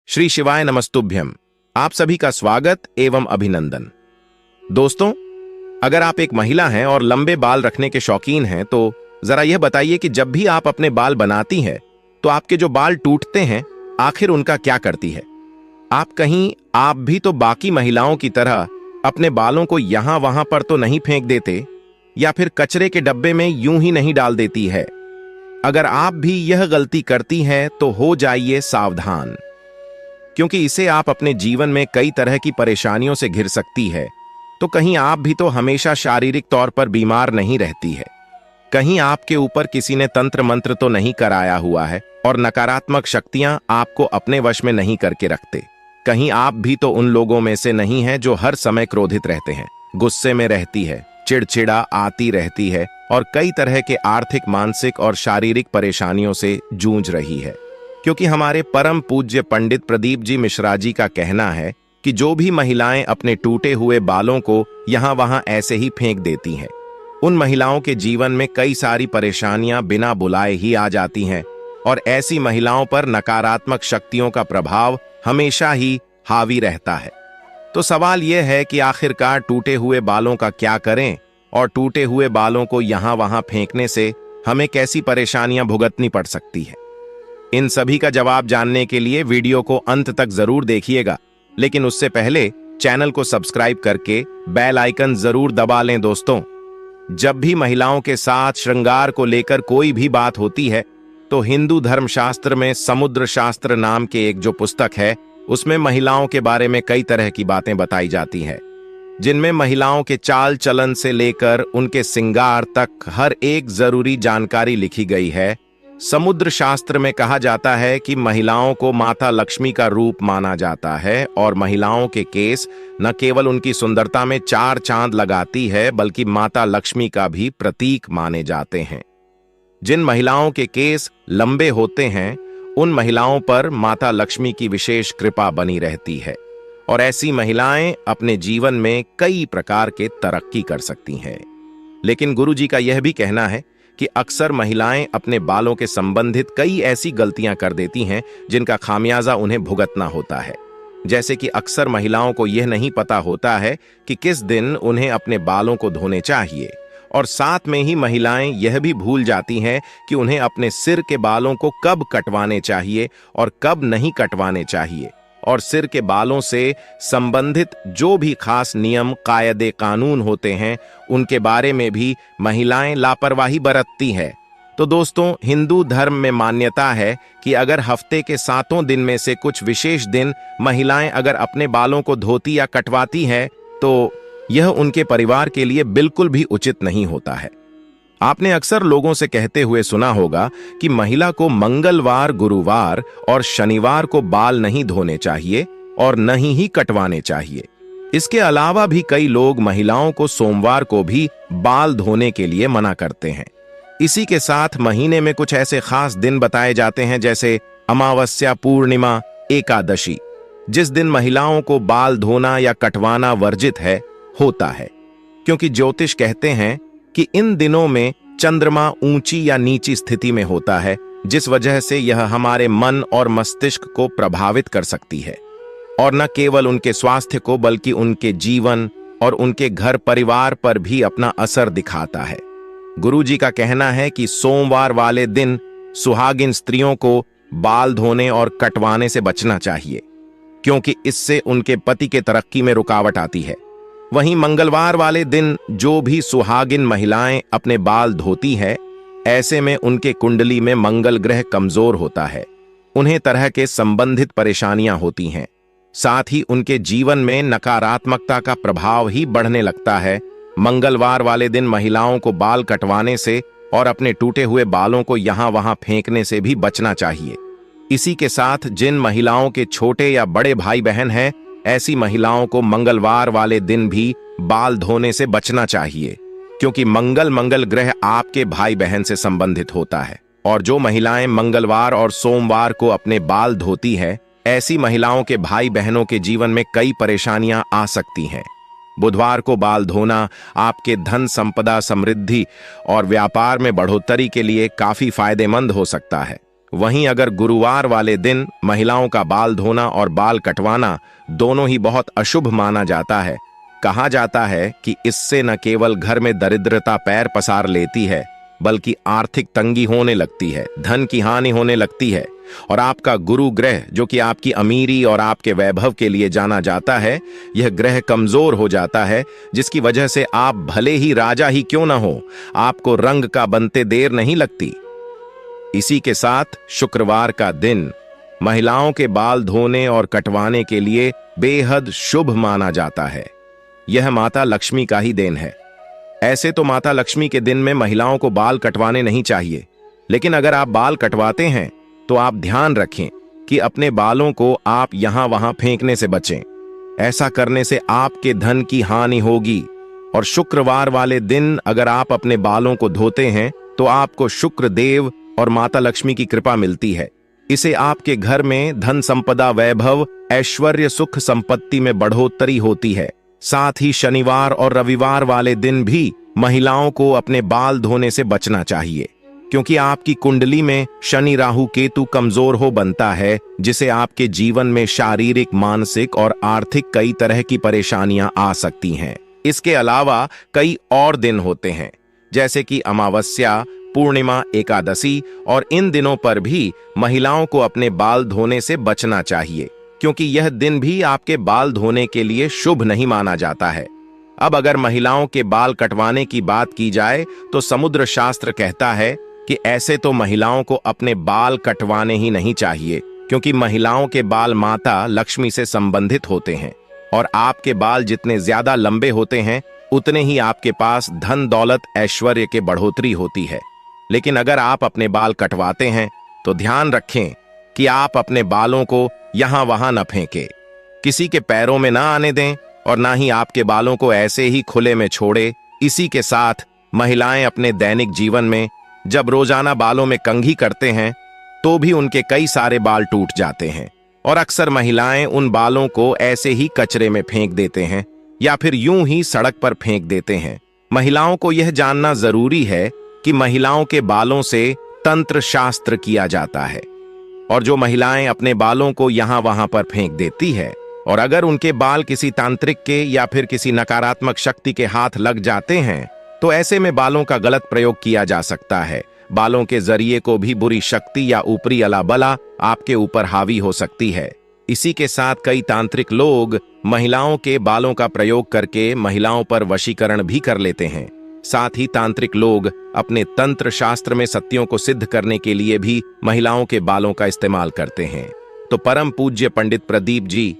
श्री शिवाय नमस्तुभ्यम। आप सभी का स्वागत एवं अभिनंदन। दोस्तों, अगर आप एक महिला हैं और लंबे बाल रखने के शौकीन हैं तो जरा यह बताइए कि जब भी आप अपने बाल बनाती हैं तो आपके जो बाल टूटते हैं आखिर उनका क्या करती है? आप भी तो बाकी महिलाओं की तरह अपने बालों को यहां वहां पर तो नहीं फेंक देते या फिर कचरे के डब्बे में यूं ही नहीं डाल देती है? अगर आप भी यह गलती करती हैं तो हो जाइए सावधान, क्योंकि इसे आप अपने जीवन में कई तरह की परेशानियों से घिर सकती है। तो कहीं आप भी तो हमेशा शारीरिक तौर पर बीमार नहीं रहती है, कहीं आपके ऊपर किसी ने तंत्र मंत्र तो नहीं कराया हुआ है और नकारात्मक शक्तियां आपको अपने वश में नहीं करके रखते, कहीं आप भी तो उन लोगों में से नहीं हैं जो हर समय क्रोधित रहते हैं, गुस्से में रहती है, चिड़चिड़ा आती रहती है और कई तरह के आर्थिक, मानसिक और शारीरिक परेशानियों से जूझ रही है। क्योंकि हमारे परम पूज्य पंडित प्रदीप जी मिश्रा जी का कहना है कि जो भी महिलाएं अपने टूटे हुए बालों को यहां वहां ऐसे ही फेंक देती हैं, उन महिलाओं के जीवन में कई सारी परेशानियां बिना बुलाए ही आ जाती हैं और ऐसी महिलाओं पर नकारात्मक शक्तियों का प्रभाव हमेशा ही हावी रहता है। तो सवाल यह है कि आखिरकार टूटे हुए बालों का क्या करें और टूटे हुए बालों को यहां वहां फेंकने से हमें कैसी परेशानियां भुगतनी पड़ सकती है? इन सभी का जवाब जानने के लिए वीडियो को अंत तक जरूर देखिएगा, लेकिन उससे पहले चैनल को सब्सक्राइब करके बेल आइकन जरूर दबा लें। दोस्तों, जब भी महिलाओं के साथ श्रृंगार को लेकर कोई भी बात होती है तो हिंदू धर्मशास्त्र में समुद्र शास्त्र नाम के एक जो पुस्तक है उसमें महिलाओं के बारे में कई तरह की बातें बताई जाती हैं, जिनमें महिलाओं के चाल चलन से लेकर उनके श्रृंगार तक हर एक जरूरी जानकारी लिखी गई है। समुद्र शास्त्र में कहा जाता है कि महिलाओं को माता लक्ष्मी का रूप माना जाता है और महिलाओं के केस न केवल उनकी सुंदरता में चार चांद लगाती है बल्कि माता लक्ष्मी का भी प्रतीक माने जाते हैं। जिन महिलाओं के केस लंबे होते हैं उन महिलाओं पर माता लक्ष्मी की विशेष कृपा बनी रहती है और ऐसी महिलाएं अपने जीवन में कई प्रकार के तरक्की कर सकती हैं। लेकिन गुरुजी का यह भी कहना है कि अक्सर महिलाएं अपने बालों के संबंधित कई ऐसी गलतियां कर देती हैं जिनका खामियाजा उन्हें भुगतना होता है। जैसे कि अक्सर महिलाओं को यह नहीं पता होता है कि किस दिन उन्हें अपने बालों को धोने चाहिए और साथ में ही महिलाएं यह भी भूल जाती हैं कि उन्हें अपने सिर के बालों को कब कटवाने चाहिए और कब नहीं कटवाने चाहिए, और सिर के बालों से संबंधित जो भी खास नियम कायदे कानून होते हैं उनके बारे में भी महिलाएं लापरवाही बरतती हैं। तो दोस्तों, हिंदू धर्म में मान्यता है कि अगर हफ्ते के 7 दिन में से कुछ विशेष दिन महिलाएं अगर अपने बालों को धोती या कटवाती हैं तो यह उनके परिवार के लिए बिल्कुल भी उचित नहीं होता है। आपने अक्सर लोगों से कहते हुए सुना होगा कि महिला को मंगलवार, गुरुवार और शनिवार को बाल नहीं धोने चाहिए और नहीं ही कटवाने चाहिए। इसके अलावा भी कई लोग महिलाओं को सोमवार को भी बाल धोने के लिए मना करते हैं। इसी के साथ महीने में कुछ ऐसे खास दिन बताए जाते हैं जैसे अमावस्या, पूर्णिमा, एकादशी, जिस दिन महिलाओं को बाल धोना या कटवाना वर्जित होता है, क्योंकि ज्योतिष कहते हैं कि इन दिनों में चंद्रमा ऊंची या नीची स्थिति में होता है, जिस वजह से यह हमारे मन और मस्तिष्क को प्रभावित कर सकती है और न केवल उनके स्वास्थ्य को बल्कि उनके जीवन और उनके घर परिवार पर भी अपना असर दिखाता है। गुरुजी का कहना है कि सोमवार वाले दिन सुहागिन स्त्रियों को बाल धोने और कटवाने से बचना चाहिए, क्योंकि इससे उनके पति के तरक्की में रुकावट आती है। वहीं मंगलवार वाले दिन जो भी सुहागिन महिलाएं अपने बाल धोती है, ऐसे में उनके कुंडली में मंगल ग्रह कमजोर होता है, उन्हें तरह के संबंधित परेशानियां होती हैं, साथ ही उनके जीवन में नकारात्मकता का प्रभाव ही बढ़ने लगता है। मंगलवार वाले दिन महिलाओं को बाल कटवाने से और अपने टूटे हुए बालों को यहां वहां फेंकने से भी बचना चाहिए। इसी के साथ जिन महिलाओं के छोटे या बड़े भाई बहन हैं, ऐसी महिलाओं को मंगलवार वाले दिन भी बाल धोने से बचना चाहिए, क्योंकि मंगल ग्रह आपके भाई बहन से संबंधित होता है और जो महिलाएं मंगलवार और सोमवार को अपने बाल धोती है, ऐसी महिलाओं के भाई बहनों के जीवन में कई परेशानियां आ सकती हैं। बुधवार को बाल धोना आपके धन संपदा, समृद्धि और व्यापार में बढ़ोतरी के लिए काफी फायदेमंद हो सकता है। वहीं अगर गुरुवार वाले दिन महिलाओं का बाल धोना और बाल कटवाना दोनों ही बहुत अशुभ माना जाता है। कहा जाता है कि इससे न केवल घर में दरिद्रता पैर पसार लेती है, बल्कि आर्थिक तंगी होने लगती है, धन की हानि होने लगती है, और आपका गुरु ग्रह, जो कि आपकी अमीरी और आपके वैभव के लिए जाना जाता है, यह ग्रह कमजोर हो जाता है, जिसकी वजह से आप भले ही राजा ही क्यों न हो, आपको रंग का बनते देर नहीं लगती। इसी के साथ शुक्रवार का दिन महिलाओं के बाल धोने और कटवाने के लिए बेहद शुभ माना जाता है। यह माता लक्ष्मी का ही देन है। ऐसे तो माता लक्ष्मी के दिन में महिलाओं को बाल कटवाने नहीं चाहिए, लेकिन अगर आप बाल कटवाते हैं तो आप ध्यान रखें कि अपने बालों को आप यहां वहां फेंकने से बचें। ऐसा करने से आपके धन की हानि होगी। और शुक्रवार वाले दिन अगर आप अपने बालों को धोते हैं तो आपको शुक्र देव और माता लक्ष्मी की कृपा मिलती है। इसे आपके घर में धन संपदा, वैभव, ऐश्वर्य, सुख संपत्ति में बढ़ोतरी होती है। साथ ही शनिवार और रविवार वाले दिन भी महिलाओं को अपने बाल धोने से बचना चाहिए, क्योंकि आपकी कुंडली में शनि राहु केतु कमजोर हो बनता है, जिसे आपके जीवन में शारीरिक, मानसिक और आर्थिक कई तरह की परेशानियां आ सकती हैं। इसके अलावा कई और दिन होते हैं, जैसे कि अमावस्या, पूर्णिमा, एकादशी, और इन दिनों पर भी महिलाओं को अपने बाल धोने से बचना चाहिए, क्योंकि यह दिन भी आपके बाल धोने के लिए शुभ नहीं माना जाता है। अब अगर महिलाओं के बाल कटवाने की बात की जाए तो समुद्र शास्त्र कहता है कि ऐसे तो महिलाओं को अपने बाल कटवाने ही नहीं चाहिए, क्योंकि महिलाओं के बाल माता लक्ष्मी से संबंधित होते हैं, और आपके बाल जितने ज्यादा लंबे होते हैं उतने ही आपके पास धन दौलत ऐश्वर्य के बढ़ोतरी होती है। लेकिन अगर आप अपने बाल कटवाते हैं तो ध्यान रखें कि आप अपने बालों को यहां वहां न फेंकें, किसी के पैरों में ना आने दें, और ना ही आपके बालों को ऐसे ही खुले में छोड़े। इसी के साथ महिलाएं अपने दैनिक जीवन में जब रोजाना बालों में कंघी करते हैं तो भी उनके कई सारे बाल टूट जाते हैं, और अक्सर महिलाएं उन बालों को ऐसे ही कचरे में फेंक देते हैं या फिर यूं ही सड़क पर फेंक देते हैं। महिलाओं को यह जानना जरूरी है कि महिलाओं के बालों से तंत्र शास्त्र किया जाता है, और जो महिलाएं अपने बालों को यहां वहां पर फेंक देती है, और अगर उनके बाल किसी तांत्रिक के या फिर किसी नकारात्मक शक्ति के हाथ लग जाते हैं तो ऐसे में बालों का गलत प्रयोग किया जा सकता है। बालों के जरिए को भी बुरी शक्ति या ऊपरी अला बला आपके ऊपर हावी हो सकती है। इसी के साथ कई तांत्रिक लोग महिलाओं के बालों का प्रयोग करके महिलाओं पर वशीकरण भी कर लेते हैं। साथ ही तांत्रिक लोग अपने तंत्र शास्त्र में सत्यों को सिद्ध करने के लिए भी महिलाओं के बालों का इस्तेमाल करते हैं। तो परम पूज्य पंडित प्रदीप जी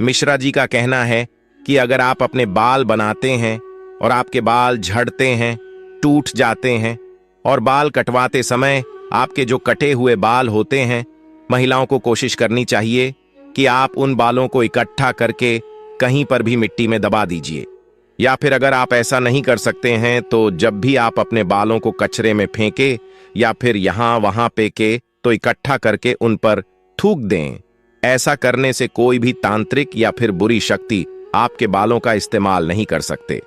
मिश्रा जी का कहना है कि अगर आप अपने बाल बनाते हैं और आपके बाल झड़ते हैं, टूट जाते हैं, और बाल कटवाते समय आपके जो कटे हुए बाल होते हैं, महिलाओं को कोशिश करनी चाहिए कि आप उन बालों को इकट्ठा करके कहीं पर भी मिट्टी में दबा दीजिए। या फिर अगर आप ऐसा नहीं कर सकते हैं तो जब भी आप अपने बालों को कचरे में फेंके या फिर यहां वहां फेंके तो इकट्ठा करके उन पर थूक दें। ऐसा करने से कोई भी तांत्रिक या फिर बुरी शक्ति आपके बालों का इस्तेमाल नहीं कर सकते।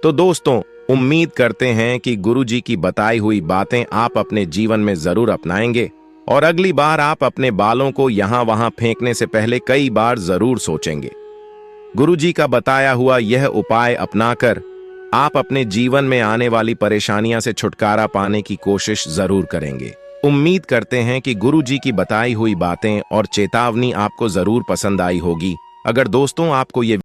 तो दोस्तों, उम्मीद करते हैं कि गुरुजी की बताई हुई बातें आप अपने जीवन में जरूर अपनाएंगे, और अगली बार आप अपने बालों को यहां वहां फेंकने से पहले कई बार जरूर सोचेंगे। गुरुजी का बताया हुआ यह उपाय अपनाकर आप अपने जीवन में आने वाली परेशानियां से छुटकारा पाने की कोशिश जरूर करेंगे। उम्मीद करते हैं कि गुरुजी की बताई हुई बातें और चेतावनी आपको जरूर पसंद आई होगी। अगर दोस्तों आपको ये